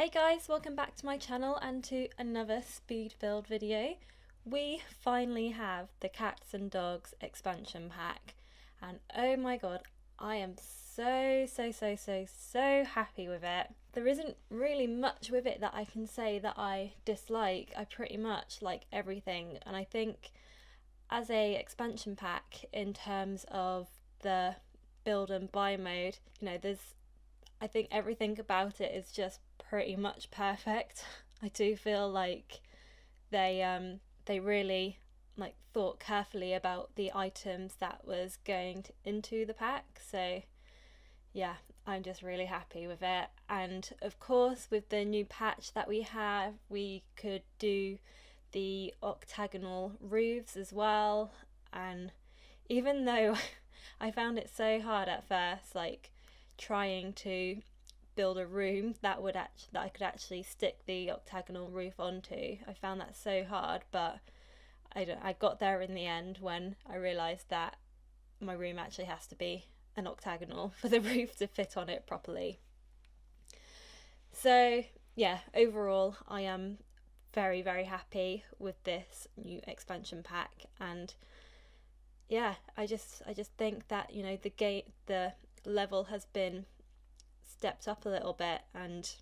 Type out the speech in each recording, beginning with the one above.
Hey guys, welcome back to my channel and to another speed build video. We finally have the Cats and Dogs expansion pack and oh my god, I am so happy with it. There isn't really much with it that I can say that I dislike. I pretty much like everything, and I think as a expansion pack in terms of the build and buy mode, I think everything about it is just pretty much perfect. I do feel like they really thought carefully about the items that was going into the pack. So yeah, I'm just really happy with it. And of course, with the new patch that we have, we could do the octagonal roofs as well. And even though I found it so hard at first, trying to build a room that I could actually stick the octagonal roof onto. I found that so hard, but I got there in the end when I realised that my room actually has to be an octagonal for the roof to fit on it properly. So yeah, overall I am very happy with this new expansion pack, and yeah, I just think that the level has been stepped up a little bit, and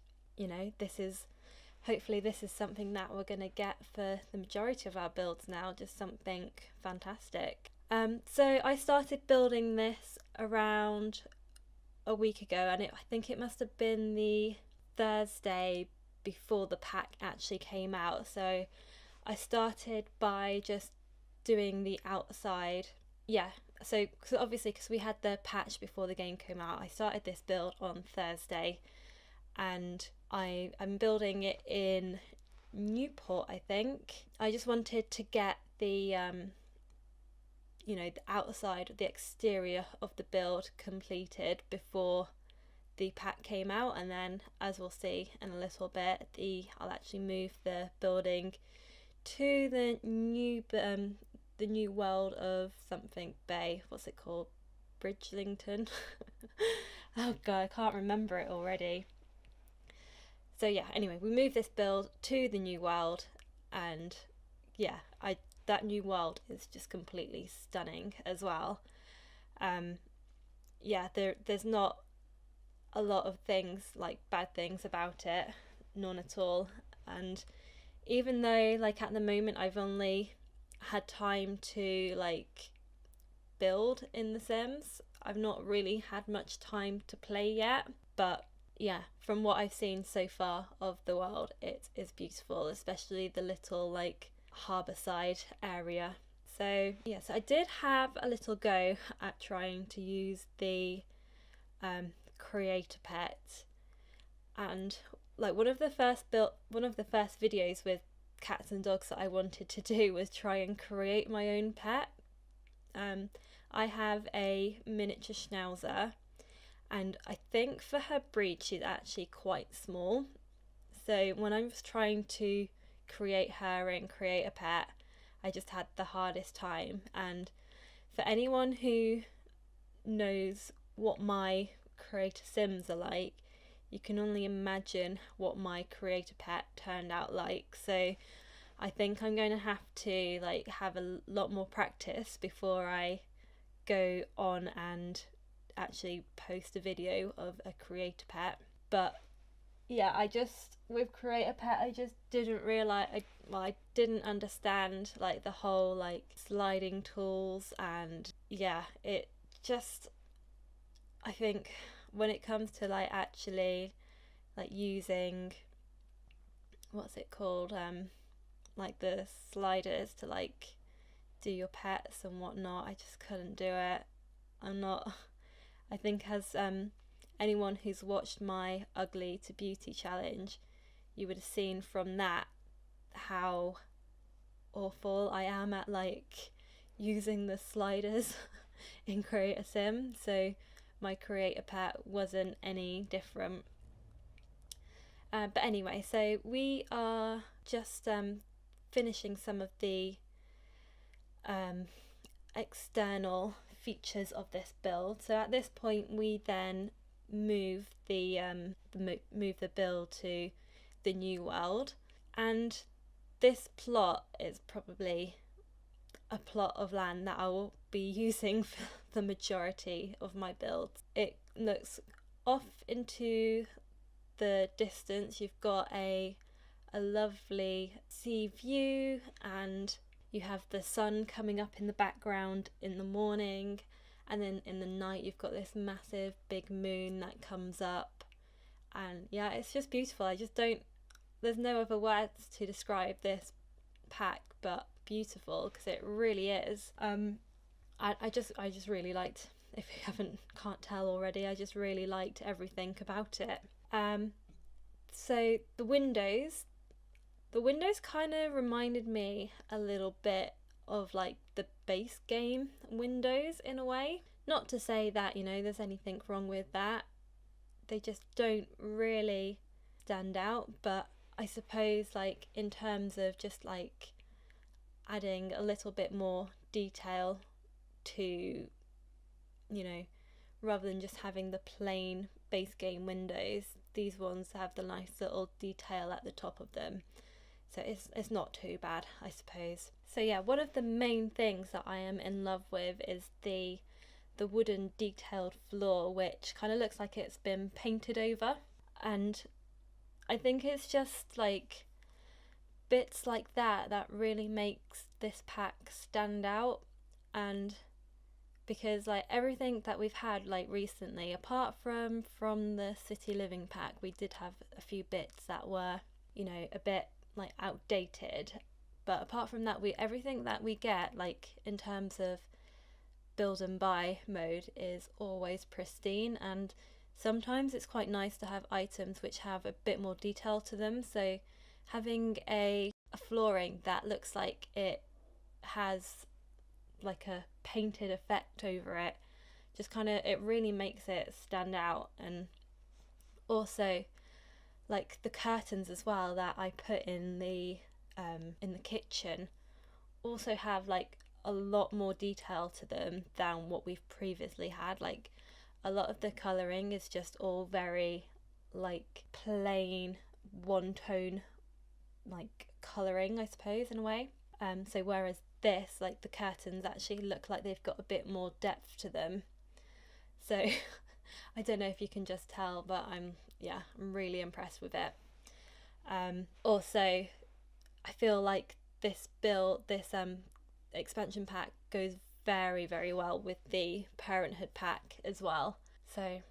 hopefully this is something that we're going to get for the majority of our builds now, just something fantastic. So I started building this around a week ago, and I think it must have been the Thursday before the pack actually came out. So I started by just doing the outside. So obviously, because we had the patch before the game came out, I started this build on Thursday, and I'm building it in Newport, I think. I just wanted to get the the outside, the exterior of the build completed before the pack came out, and then, as we'll see in a little bit, I'll actually move the building to the new world of something bay. What's it called? Bridgelington? Oh god, I can't remember it already. So yeah, anyway, we moved this build to the new world, and yeah, that new world is just completely stunning as well. Yeah, there's not a lot of things, bad things about it, none at all. And even though at the moment I've only had time to build in The Sims, I've not really had much time to play yet, but yeah, from what I've seen so far of the world, it is beautiful, especially the little harbour side area. So yes, I did have a little go at trying to use the creator pet, and one of the first videos with cats and dogs that I wanted to do was try and create my own pet. I have a miniature schnauzer, and I think for her breed she's actually quite small. So when I was trying to create her and create a pet, I just had the hardest time. And for anyone who knows what my creator Sims are like, you can only imagine what my creator pet turned out like. So I think I'm going to have to have a lot more practice before I go on and actually post a video of a creator pet. But yeah, with creator pet, I just didn't realize, I didn't understand the whole sliding tools, and yeah, it just, I think when it comes to actually using, what's it called, the sliders to do your pets and whatnot, I just couldn't do it. I think as anyone who's watched my Ugly to Beauty challenge, you would have seen from that how awful I am at using the sliders in Create a Sim. So my creator pet wasn't any different. But anyway, so we are just finishing some of the external features of this build. So at this point we then move the build to the new world. And this plot is probably a plot of land that I will be using for the majority of my builds. It looks off into the distance. You've got a lovely sea view, and you have the sun coming up in the background in the morning, and then in the night you've got this massive big moon that comes up. And yeah, it's just beautiful. There's no other words to describe this pack but beautiful, because it really is. I just really liked, if you can't tell already, I just really liked everything about it. So the windows kind of reminded me a little bit of like the base game windows in a way. Not to say that, there's anything wrong with that. They just don't really stand out, but I suppose like in terms of just like adding a little bit more detail to, rather than just having the plain base game windows, these ones have the nice little detail at the top of them. So it's not too bad, I suppose. So yeah, one of the main things that I am in love with is the wooden detailed floor, which kind of looks like it's been painted over. And I think it's just like bits like that really makes this pack stand out. And because like everything that we've had like recently, apart from the city living pack, we did have a few bits that were, a bit like outdated. But apart from that, everything that we get like in terms of build and buy mode is always pristine. And sometimes it's quite nice to have items which have a bit more detail to them. So having a flooring that looks like it has like a painted effect over it, just kind of, it really makes it stand out. And also like the curtains as well that I put in the kitchen also have like a lot more detail to them than what we've previously had. Like a lot of the colouring is just all very like plain one tone like colouring, I suppose, in a way. So whereas this, like the curtains actually look like they've got a bit more depth to them. So I don't know if you can just tell, but I'm really impressed with it. Also, I feel like this expansion pack goes very, very well with the parenthood pack as well. So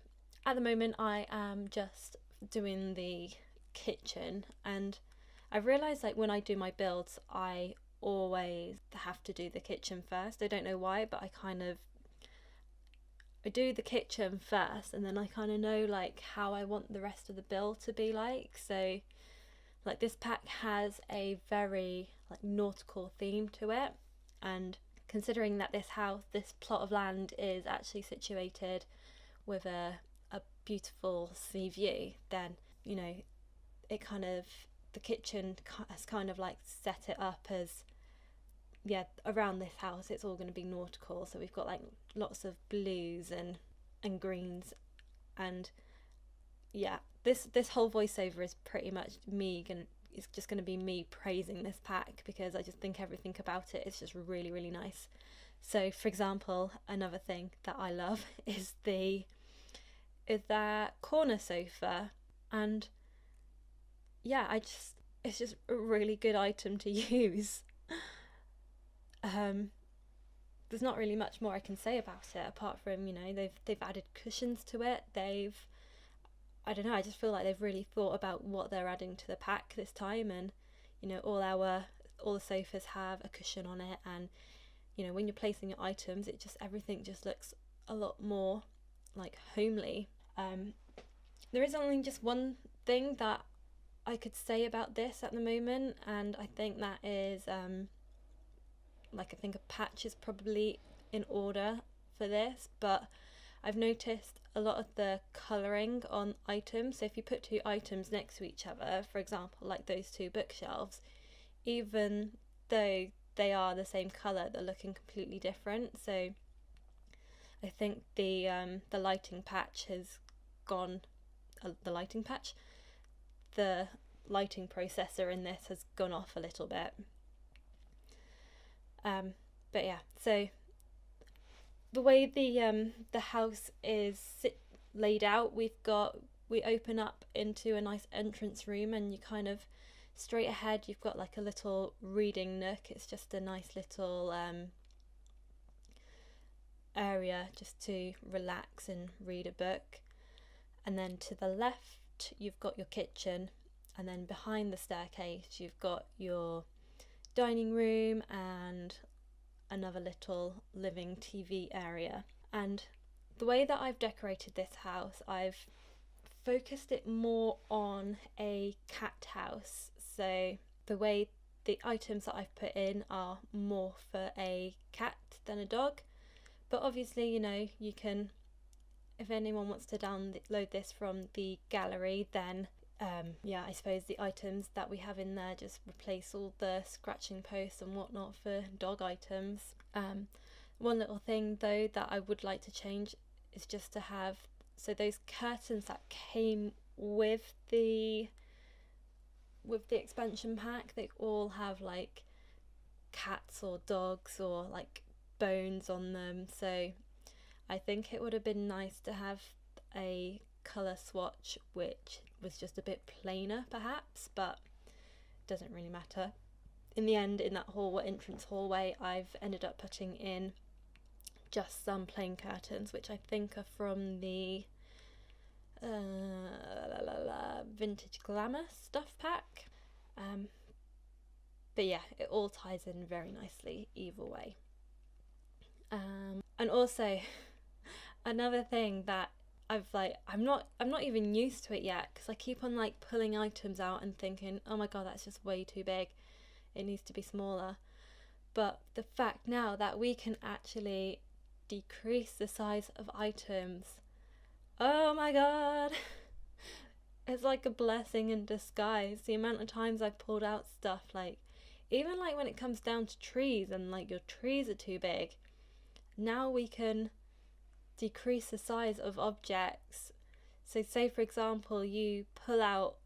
at the moment I am just doing the kitchen, and I've realised like when I do my builds I always have to do the kitchen first. I don't know why, but I do the kitchen first, and then I kind of know like how I want the rest of the build to be like. So like this pack has a very like nautical theme to it, and considering that this plot of land is actually situated with a beautiful sea view, then it kind of, the kitchen has kind of like set it up as, around this house it's all going to be nautical. So we've got like lots of blues and greens, and this whole voiceover is pretty much me, and it's just going to be me praising this pack because I just think everything about it is just really, really nice. So for example, another thing that I love is that corner sofa, and it's just a really good item to use. There's not really much more I can say about it apart from they've added cushions to it. I don't know, I just feel like they've really thought about what they're adding to the pack this time, and all the sofas have a cushion on it, and when you're placing your items, everything just looks a lot more like homely. There is only just one thing that I could say about this at the moment, and I think that is I think a patch is probably in order for this, but I've noticed a lot of the colouring on items. So if you put two items next to each other, for example like those two bookshelves, even though they are the same colour, they're looking completely different. So I think the lighting patch has gone, the lighting processor in this has gone off a little bit. But yeah, so the way the house is laid out, we open up into a nice entrance room, and you kind of straight ahead you've got like a little reading nook. It's just a nice little area just to relax and read a book. And then to the left you've got your kitchen, and then behind the staircase you've got your dining room and another little living TV area. And the way that I've decorated this house, I've focused it more on a cat house. So the way the items that I've put in are more for a cat than a dog. But obviously, you know, you can, if anyone wants to download this from the gallery, then yeah, I suppose the items that we have in there just replace all the scratching posts and whatnot for dog items. One little thing though that I would like to change is just to have, so those curtains that came with the expansion pack, they all have like cats or dogs or like bones on them. So I think it would have been nice to have a colour swatch which was just a bit plainer perhaps, but it doesn't really matter. In the end, in that entrance hallway, I've ended up putting in just some plain curtains, which I think are from the Vintage Glamour stuff pack. But yeah, it all ties in very nicely either way. And also another thing that I'm not even used to it yet, because I keep on like pulling items out and thinking, oh my god, that's just way too big, it needs to be smaller. But the fact now that we can actually decrease the size of items, oh my god, it's like a blessing in disguise. The amount of times I've pulled out stuff, like even like when it comes down to trees and like your trees are too big, now we can decrease the size of objects. So say for example you pull out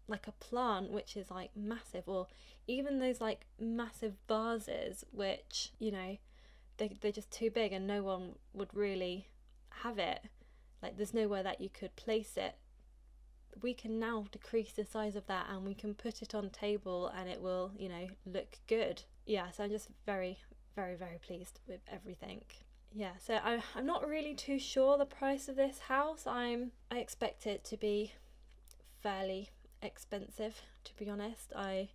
like a plant which is like massive, or even those like massive vases which, you know, they're just too big and no one would really have it, like there's nowhere that you could place it. We can now decrease the size of that and we can put it on table and it will, you know, look good. Yeah, so I'm just very pleased with everything. Yeah, so I'm not really too sure the price of this house. I expect it to be fairly expensive, to be honest. I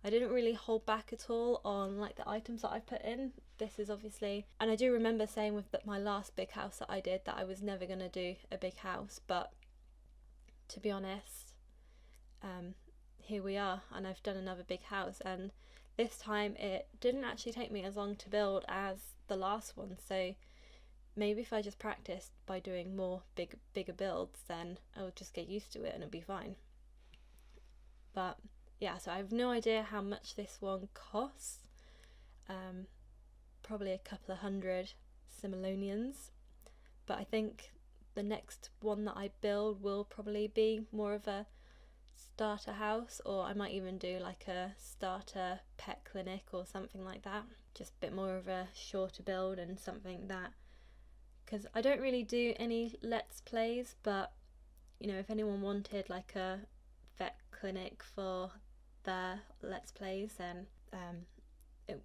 didn't really hold back at all on like the items that I put in. This is obviously, and I do remember saying with my last big house that I did that I was never going to do a big house, but to be honest, here we are, and I've done another big house, and this time it didn't actually take me as long to build as the last one. So maybe if I just practiced by doing more bigger builds, then I'll just get used to it and it'll be fine. But yeah, so I have no idea how much this one costs. Probably a couple of hundred simoleons, but I think the next one that I build will probably be more of a starter house, or I might even do like a starter pet clinic or something like that, just a bit more of a shorter build and something that, because I don't really do any let's plays, but you know, if anyone wanted like a vet clinic for their let's plays, then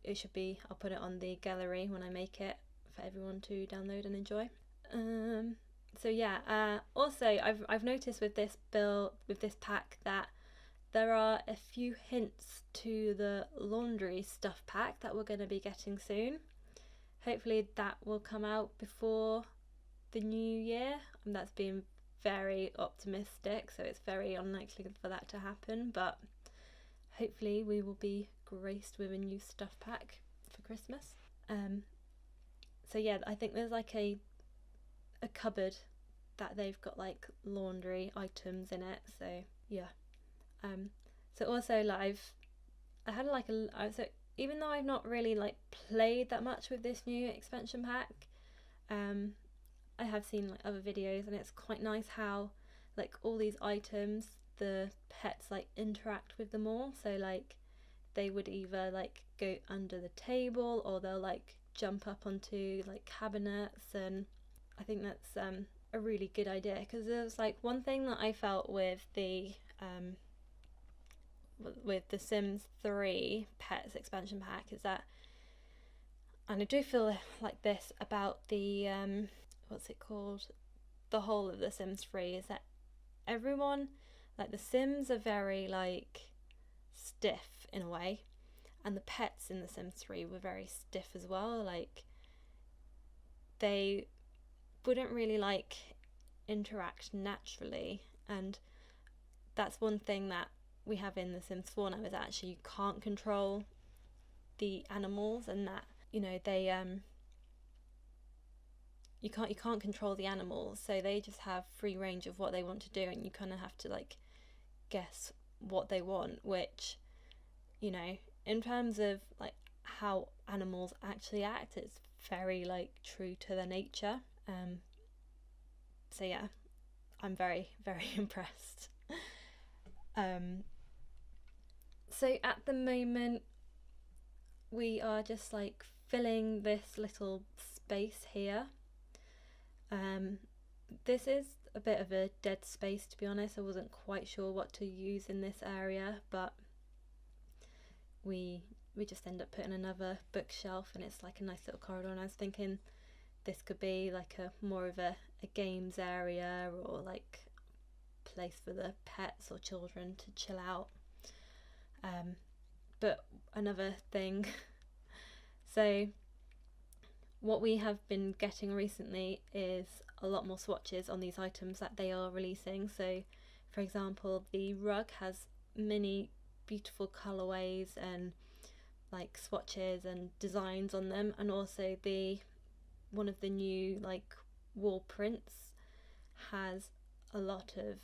it should be, I'll put it on the gallery when I make it for everyone to download and enjoy. So yeah, also I've noticed with this pack that there are a few hints to the laundry stuff pack that we're going to be getting soon. Hopefully that will come out before the new year. And that's being very optimistic, so it's very unlikely for that to happen, but hopefully we will be graced with a new stuff pack for Christmas. So yeah, I think there's like a cupboard that they've got like laundry items in it, so yeah. So also like so even though I've not really like played that much with this new expansion pack, I have seen like other videos, and it's quite nice how like all these items, the pets like interact with them all. So like they would either like go under the table, or they'll like jump up onto like cabinets. And I think that's a really good idea, because there's like one thing that I felt with the Sims 3 Pets expansion pack is that, and I do feel like this about the what's it called, the whole of the Sims 3, is that everyone, like the Sims are very like stiff in a way, and the pets in the Sims 3 were very stiff as well. Like they wouldn't really like interact naturally, and that's one thing that we have in the Sims 4 now, is actually you can't control the animals, and that, you know, they you can't control the animals, so they just have free range of what they want to do, and you kind of have to like guess what they want, which, you know, in terms of like how animals actually act, it's very like true to their nature. So yeah, I'm very, very impressed. So at the moment we are just like filling this little space here. This is a bit of a dead space, to be honest. I wasn't quite sure what to use in this area, but we just end up putting another bookshelf, and it's like a nice little corridor, and I was thinking this could be like a more of a games area, or like place for the pets or children to chill out. But another thing, so what we have been getting recently is a lot more swatches on these items that they are releasing. So for example, the rug has many beautiful colorways and like swatches and designs on them, and also one of the new like wall prints has a lot of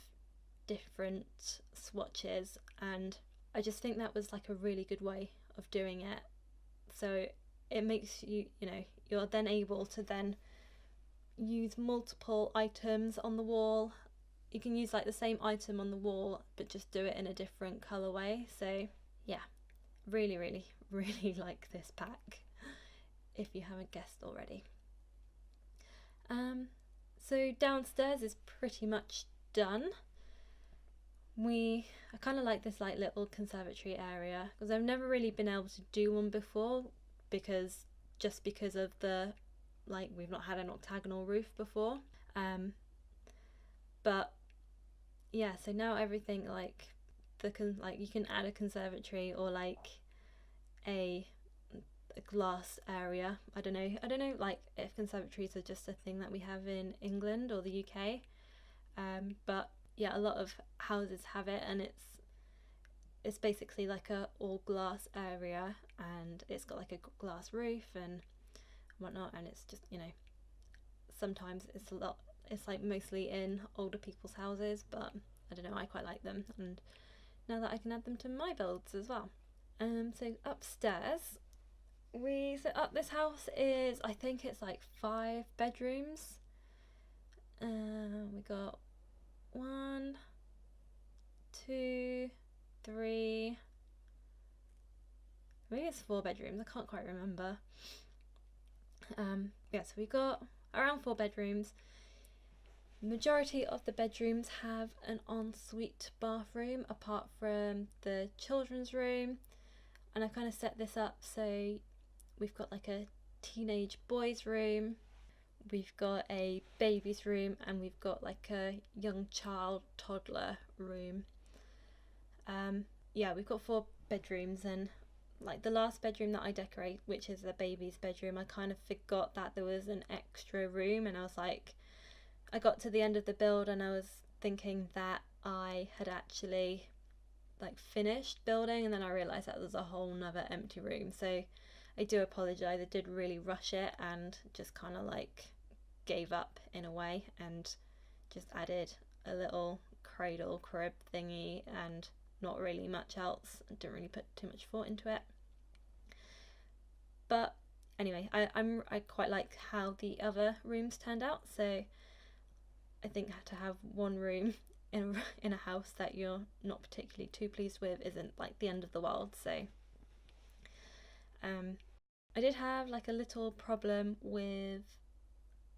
different swatches, and I just think that was like a really good way of doing it. So it makes you, you know, you're then able to then use multiple items on the wall. You can use like the same item on the wall, but just do it in a different colorway. So yeah, really, really, really like this pack, if you haven't guessed already. So downstairs is pretty much done. I kind of like this like little conservatory area, because I've never really been able to do one before, because of the, like, we've not had an octagonal roof before. But yeah, so now everything like you can add a conservatory, or like a glass area. I don't know like if conservatories are just a thing that we have in England or the UK, but yeah, a lot of houses have it, and it's basically like a all glass area, and it's got like a glass roof and whatnot, and it's just, you know, sometimes it's like mostly in older people's houses, but I don't know, I quite like them, and now that I can add them to my builds as well. So upstairs, this house is, I think it's like 5 bedrooms. We got 1, 2, 3, maybe it's 4 bedrooms, I can't quite remember. Yeah, so we got around 4 bedrooms. Majority of the bedrooms have an ensuite bathroom, apart from the children's room, and I kind of set this up so we've got like a teenage boys room, we've got a baby's room, and we've got like a young child toddler room. Yeah, we've got 4 bedrooms, and like the last bedroom that I decorate, which is the baby's bedroom, I kind of forgot that there was an extra room, and I was like, I got to the end of the build and I was thinking that I had actually like finished building, and then I realised that there's a whole nother empty room. So I do apologise, I did really rush it and just kind of like gave up in a way, and just added a little cradle crib thingy and not really much else. I didn't really put too much thought into it. But anyway, I quite like how the other rooms turned out, so I think to have one room in a house that you're not particularly too pleased with isn't like the end of the world. So I did have like a little problem with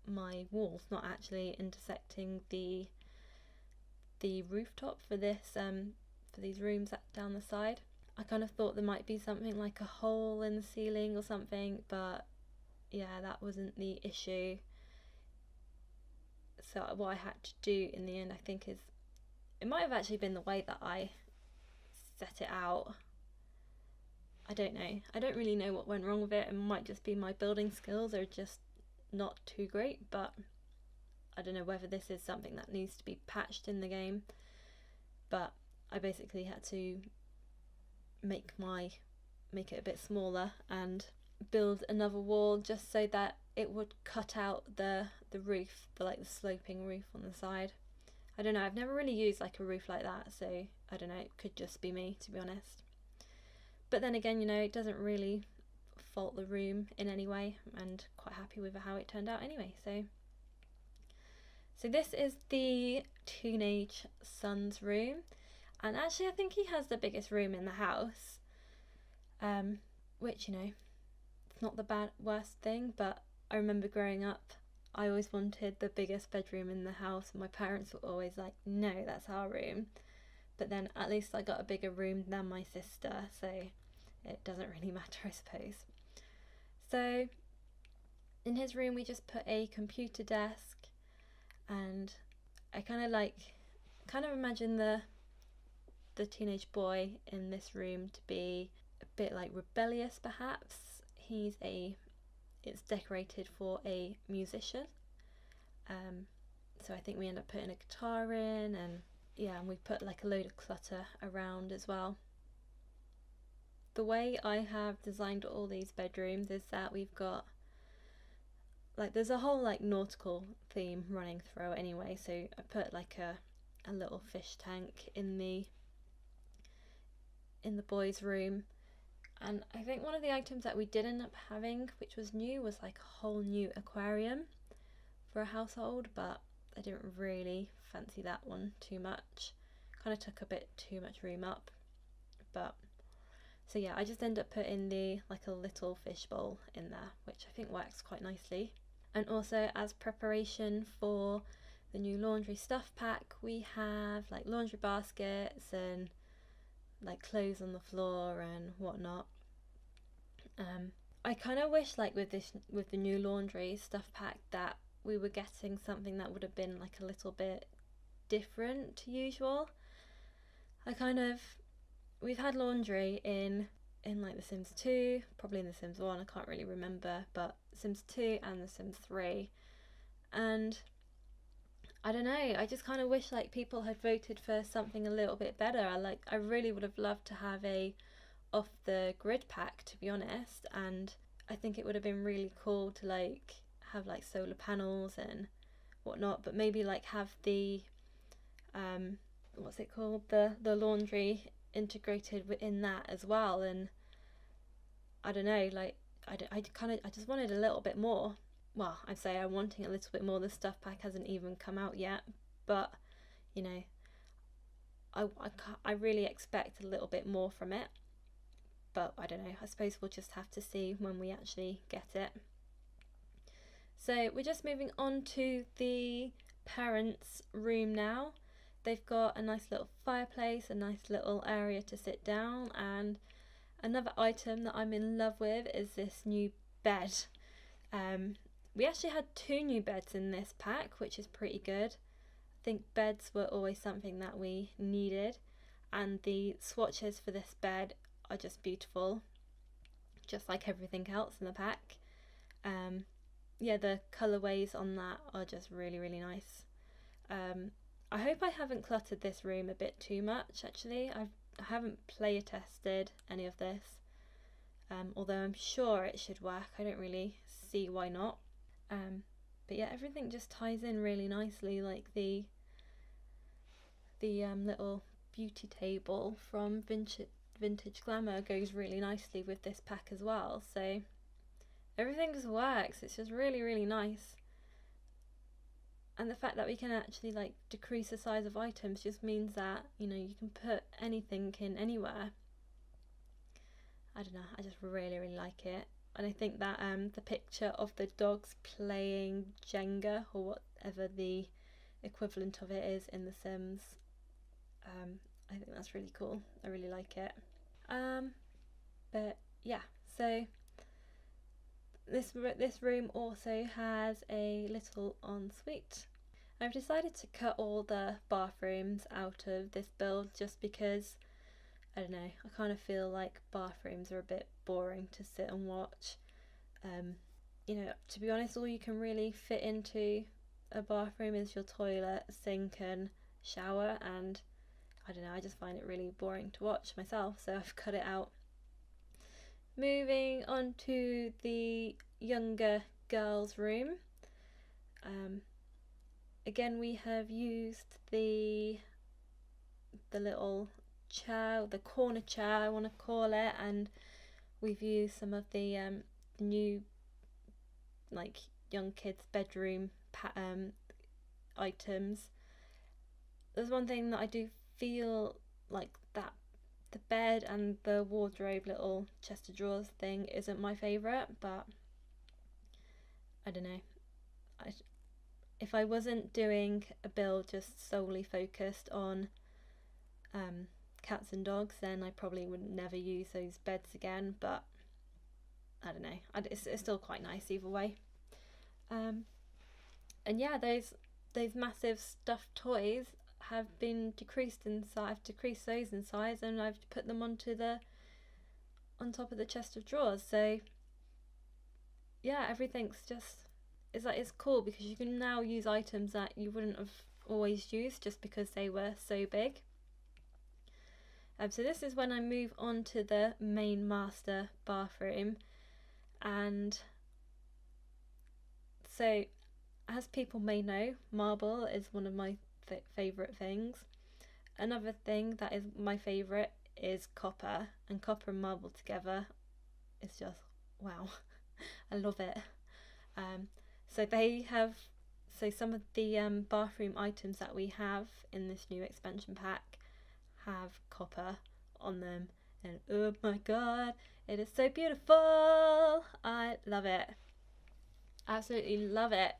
my walls not actually intersecting the rooftop for this for these rooms down the side. I kind of thought there might be something like a hole in the ceiling or something, but yeah, that wasn't the issue. So what I had to do in the end, I think, is it might have actually been the way that I set it out. I don't know. I don't really know what went wrong with it. It might just be my building skills are just not too great, but I don't know whether this is something that needs to be patched in the game. But I basically had to make it a bit smaller and build another wall just so that it would cut out the roof, the sloping roof on the side. I don't know, I've never really used like a roof like that, so I don't know, it could just be me, to be honest. But then again, you know, it doesn't really fault the room in any way, and quite happy with how it turned out anyway. So this is the teenage son's room, and actually I think he has the biggest room in the house, which, you know, it's not the worst thing, but I remember growing up, I always wanted the biggest bedroom in the house, and my parents were always like, no, that's our room. But then at least I got a bigger room than my sister, so it doesn't really matter, I suppose. So in his room we just put a computer desk, and I kind of imagine the teenage boy in this room to be a bit like rebellious, perhaps. It's decorated for a musician, so I think we end up putting a guitar in, and yeah, and we put like a load of clutter around as well. The way I have designed all these bedrooms is that we've got like, there's a whole like nautical theme running through anyway, so I put like a little fish tank in the boys' room. And I think one of the items that we did end up having, which was new, was like a whole new aquarium for a household, but I didn't really fancy that one too much. Kind of took a bit too much room up. But so yeah, I just end up putting like a little fish bowl in there, which I think works quite nicely. And also, as preparation for the new laundry stuff pack, we have like laundry baskets and like clothes on the floor and whatnot. I kind of wish, like with the new laundry stuff pack, that we were getting something that would have been like a little bit different to usual. We've had laundry in like The Sims 2, probably in The Sims 1, I can't really remember, but Sims 2 and The Sims 3, and I don't know, I just kind of wish like people had voted for something a little bit better. I really would have loved to have a off the grid pack, to be honest, and I think it would have been really cool to like have like solar panels and whatnot, but maybe like have the what's it called, the laundry integrated within that as well. And I don't know, like I just wanted a little bit more. Well, I'd say I'm wanting a little bit more. The stuff pack hasn't even come out yet, but you know, I really expect a little bit more from it, but I don't know, I suppose we'll just have to see when we actually get it. So we're just moving on to the parents' room now. They've got a nice little fireplace, a nice little area to sit down, and another item that I'm in love with is this new bed. We actually had 2 new beds in this pack, which is pretty good. I think beds were always something that we needed, and the swatches for this bed are just beautiful, just like everything else in the pack. Yeah, the colourways on that are just really, really nice. I hope I haven't cluttered this room a bit too much, actually. I haven't player tested any of this, although I'm sure it should work. I don't really see why not. But yeah, everything just ties in really nicely, like the little beauty table from Vintage Glamour goes really nicely with this pack as well, so everything just works. It's just really, really nice. And the fact that we can actually like decrease the size of items just means that, you know, you can put anything in anywhere. I don't know, I just really, really like it. And I think that the picture of the dogs playing Jenga, or whatever the equivalent of it is in The Sims, I think that's really cool. I really like it. But yeah, so this room also has a little ensuite. I've decided to cut all the bathrooms out of this build just because, I don't know, I kind of feel like bathrooms are a bit boring to sit and watch. You know, to be honest, all you can really fit into a bathroom is your toilet, sink and shower, and I don't know, I just find it really boring to watch myself, so I've cut it out. Moving on to the younger girls' room. Again, we have used the little chair, the corner chair I want to call it, and we've used some of the new like young kids' bedroom items. There's one thing that I do feel like that the bed and the wardrobe little chest of drawers thing isn't my favourite, but I don't know. If I wasn't doing a build just solely focused on cats and dogs, then I probably would never use those beds again, but I don't know. It's still quite nice either way. And yeah, those massive stuffed toys have been decreased in size. I've decreased those in size, and I've put them on top of the chest of drawers. So yeah, everything's just, it's cool because you can now use items that you wouldn't have always used just because they were so big. So this is when I move on to the main master bathroom, and so as people may know, marble is one of my favourite things. Another thing that is my favourite is copper, and copper and marble together is just wow. I love it. So some of the bathroom items that we have in this new expansion pack have copper on them, and oh my god, it is so beautiful. I love it. Absolutely love it.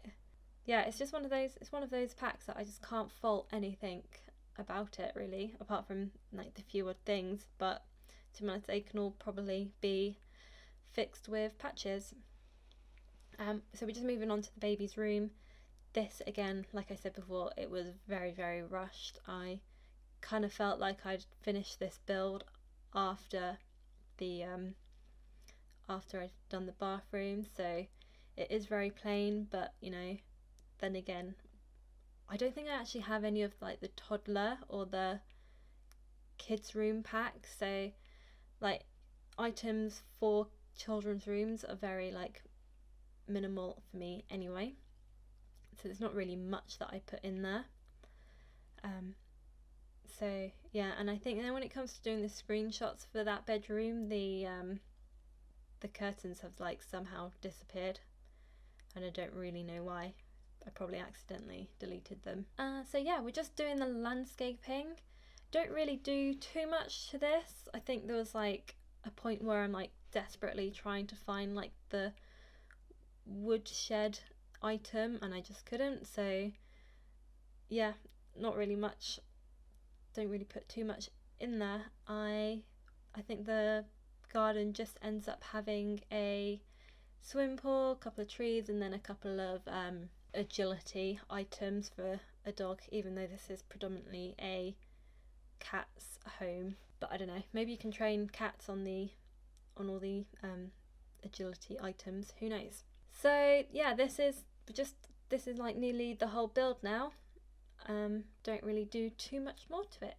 Yeah, it's just one of those packs that I just can't fault anything about it really, apart from like the few odd things, but to be honest, they can all probably be fixed with patches. So we're just moving on to the baby's room. This again, like I said before, it was very, very rushed. I kind of felt like I'd finished this build after I'd done the bathroom, so it is very plain, but you know, then again, I don't think I actually have any of like the toddler or the kids room pack, so like items for children's rooms are very like minimal for me anyway, so there's not really much that I put in there. So yeah, and I think then when it comes to doing the screenshots for that bedroom, the curtains have like somehow disappeared, and I don't really know why. I probably accidentally deleted them. So yeah, we're just doing the landscaping. Don't really do too much to this. I think there was like a point where I'm like desperately trying to find like the woodshed item and I just couldn't, so yeah, not really much. Don't really put too much in there. I think the garden just ends up having a swimming pool, a couple of trees, and then a couple of agility items for a dog, even though this is predominantly a cat's home. But I don't know, maybe you can train cats on all the agility items, who knows. So yeah, this is like nearly the whole build now. Don't really do too much more to it.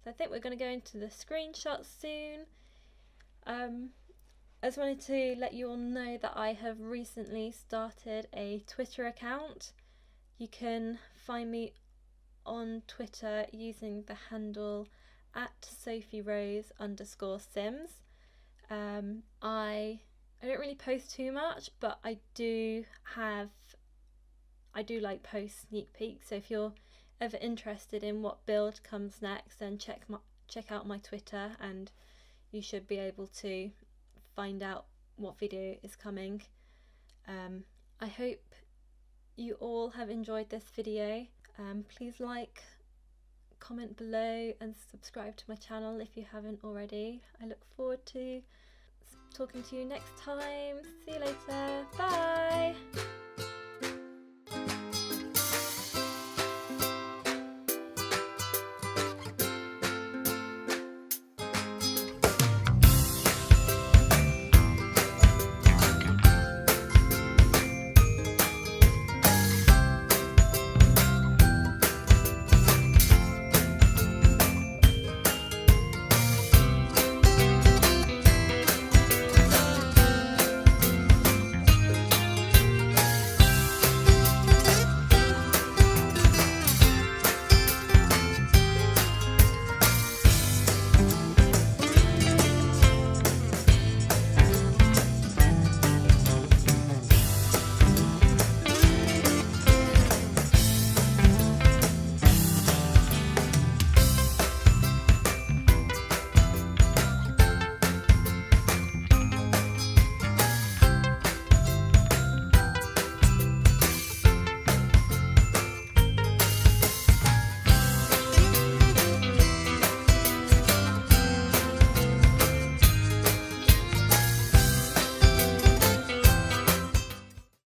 So I think we're going to go into the screenshots soon. I just wanted to let you all know that I have recently started a Twitter account. You can find me on Twitter using the handle @SophieRose_Sims. I don't really post too much, but I do have I do like post sneak peeks, so if you're ever interested in what build comes next, then check out my Twitter, and you should be able to find out what video is coming. I hope you all have enjoyed this video. Please like, comment below and subscribe to my channel if you haven't already. I look forward to talking to you next time. See you later. Bye.